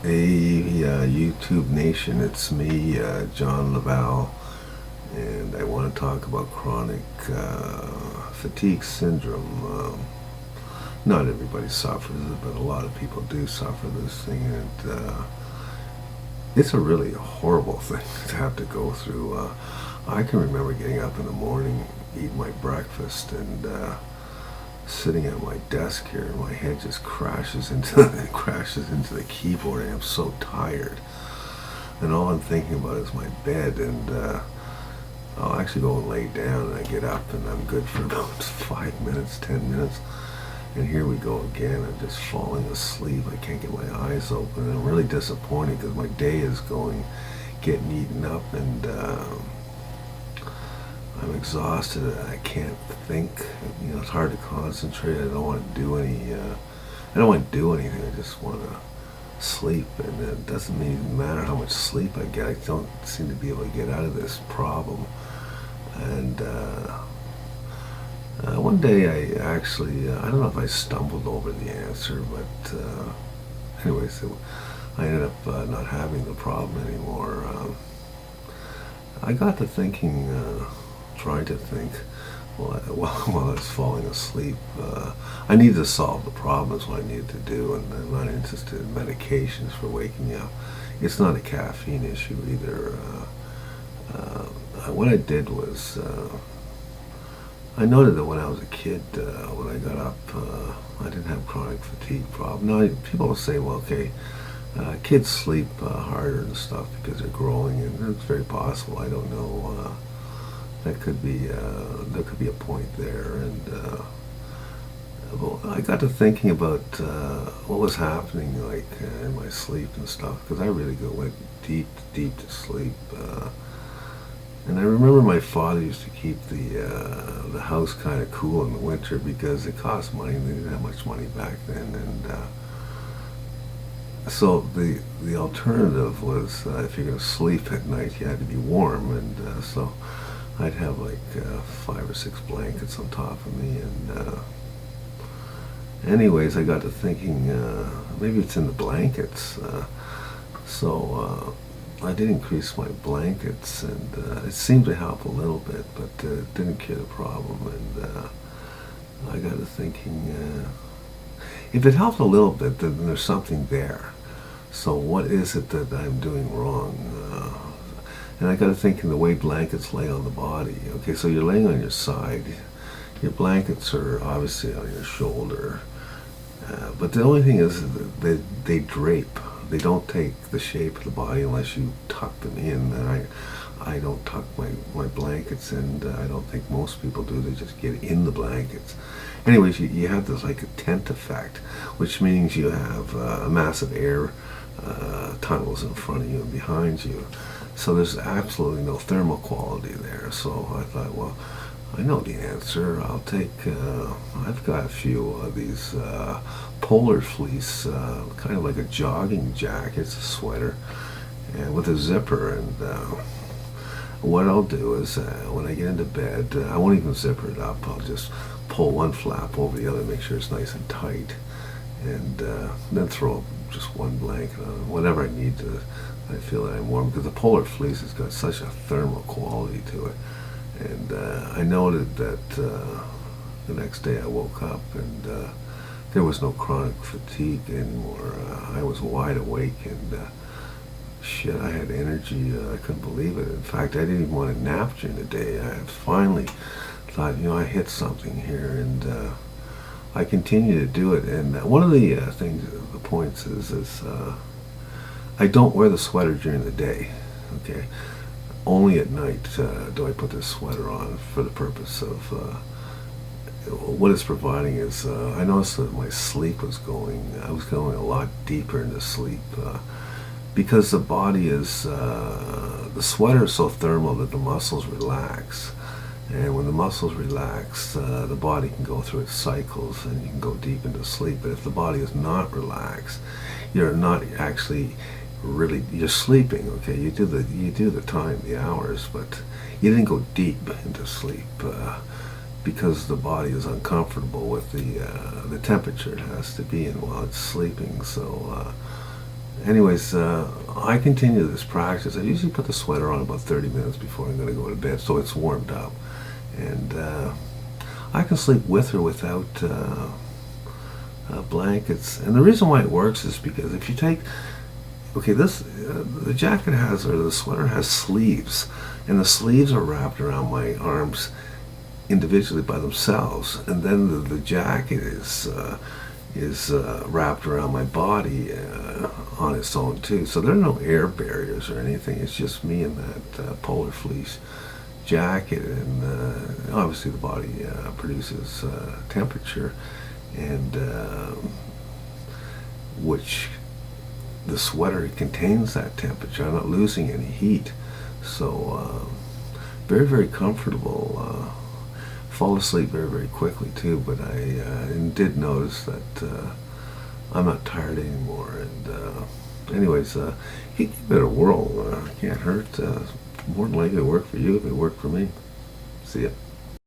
Hey, YouTube Nation, it's me, John Laval, and I want to talk about chronic fatigue syndrome. Not everybody suffers it, but a lot of people do suffer this thing, and it's a really horrible thing to have to go through. I can remember getting up in the morning, eating my breakfast, and sitting at my desk here, and my head just crashes into crashes into the keyboard. And I'm so tired, and all I'm thinking about is my bed. And I'll actually go and lay down, and I get up, and I'm good for about 5 minutes, 10 minutes, and here we go again. I'm just falling asleep. I can't get my eyes open, and I'm really disappointed because my day is getting eaten up, and I'm exhausted. I can't think. It's hard to concentrate. I don't want to do any. I don't want to do anything. I just want to sleep, and it doesn't even matter how much sleep I get. I don't seem to be able to get out of this problem. And one day, I actually, I don't know if I stumbled over the answer, but anyways, I ended up not having the problem anymore. I got to thinking. Trying to think while I was falling asleep. I needed to solve the problem is what I needed to do, and I'm not interested in medications for waking me up. It's not a caffeine issue either. What I did was I noted that when I was a kid, when I got up, I didn't have chronic fatigue problem. Now, people will say, well, okay, kids sleep harder and stuff because they're growing, and it's very possible. I don't know. That could be there could be a point there, and well, I got to thinking about what was happening, like in my sleep and stuff, because I really went deep to sleep. And I remember my father used to keep the house kind of cool in the winter because it cost money, and they didn't have much money back then, and so the alternative was if you're going to sleep at night, you had to be warm, and so I'd have like 5 or 6 blankets on top of me, and anyways, I got to thinking maybe it's in the blankets. So I did increase my blankets, and it seemed to help a little bit, but it didn't cure the problem. And I got to thinking if it helped a little bit, then there's something there. So what is it that I'm doing wrong? And I got to thinking the way blankets lay on the body. Okay, so you're laying on your side. Your blankets are obviously on your shoulder. But the only thing is that they drape. They don't take the shape of the body unless you tuck them in. And I don't tuck my blankets, and I don't think most people do. They just get in the blankets. Anyways, you have this like a tent effect, which means you have a massive air tunnels in front of you and behind you. So there's absolutely no thermal quality there. So I thought, well, I know the answer. I've got a few of these polar fleece, kind of like a jogging jacket. It's a sweater, and with a zipper. And what I'll do is when I get into bed, I won't even zipper it up. I'll just pull one flap over the other, make sure it's nice and tight, and then throw just one blanket on whatever I need to. I feel that I'm warm because the polar fleece has got such a thermal quality to it. And I noted that the next day I woke up, and there was no chronic fatigue anymore. I was wide awake, and shit, I had energy. I couldn't believe it. In fact, I didn't even want to nap during the day. I finally thought, I hit something here, and I continue to do it. And one of the the points is I don't wear the sweater during the day. Okay, only at night do I put this sweater on for the purpose of what it's providing is I noticed that my sleep was I was going a lot deeper into sleep because the body is the sweater is so thermal that the muscles relax. And when the muscles relax, the body can go through its cycles, and you can go deep into sleep. But if the body is not relaxed, you're not actually really, you're sleeping. Okay, you do the time, the hours, but you didn't go deep into sleep because the body is uncomfortable with the temperature it has to be in while it's sleeping. So anyways, I continue this practice. I usually put the sweater on about 30 minutes before I'm going to go to bed, so it's warmed up. And I can sleep with or without blankets. And the reason why it works is because if you take, okay, this the jacket has, or the sweater has sleeves, and the sleeves are wrapped around my arms individually by themselves, and then the jacket is wrapped around my body on its own too. So there are no air barriers or anything. It's just me in that polar fleece jacket, and obviously the body produces temperature, and which the sweater contains that temperature. I'm not losing any heat, so very, very comfortable. Fall asleep very, very quickly too, but I did notice that I'm not tired anymore. And anyways, you give it a whirl. Can't hurt. More than likely to work for you if it worked for me. See ya.